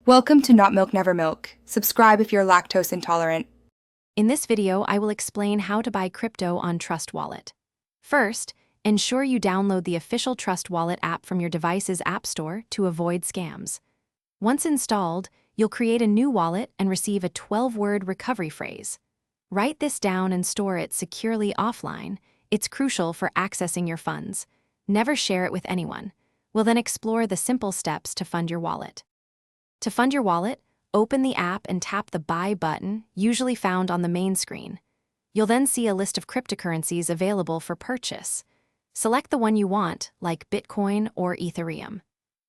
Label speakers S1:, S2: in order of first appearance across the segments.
S1: Welcome to Not Milk Never Milk. Subscribe if you're lactose intolerant.
S2: In this video, I will explain how to buy crypto on Trust Wallet. First, ensure you download the official Trust Wallet app from your device's app store to avoid scams. Once installed, you'll create a new wallet and receive a 12-word recovery phrase. Write this down and store it securely offline. It's crucial for accessing your funds. Never share it with anyone. We'll then explore the simple steps to fund your wallet. To fund your wallet, open the app and tap the Buy button, usually found on the main screen. You'll then see a list of cryptocurrencies available for purchase. Select the one you want, like Bitcoin or Ethereum.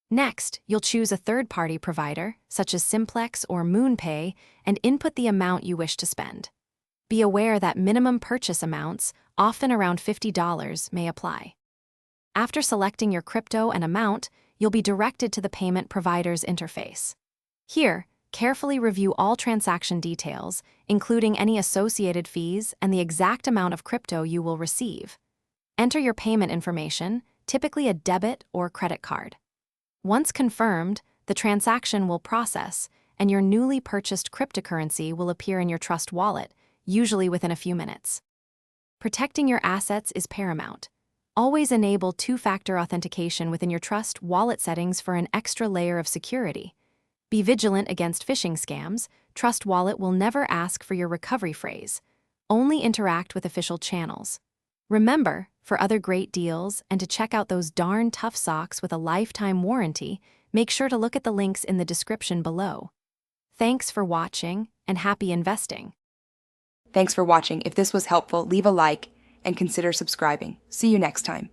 S2: Next, you'll choose a third-party provider, such as Simplex or MoonPay, and input the amount you wish to spend. Be aware that minimum purchase amounts, often around $50, may apply. After selecting your crypto and amount, you'll be directed to the payment provider's interface. Here, carefully review all transaction details, including any associated fees and the exact amount of crypto you will receive. Enter your payment information, typically a debit or credit card. Once confirmed, the transaction will process, and your newly purchased cryptocurrency will appear in your Trust Wallet, usually within a few minutes. Protecting your assets is paramount. Always enable two-factor authentication within your Trust Wallet settings for an extra layer of security. Be vigilant against phishing scams. Trust Wallet will never ask for your recovery phrase. Only interact with official channels. Remember, for other great deals and to check out those darn tough socks with a lifetime warranty, make sure to look at the links in the description below. Thanks for watching and happy investing.
S1: Thanks for watching. If this was helpful, leave a like and consider subscribing. See you next time.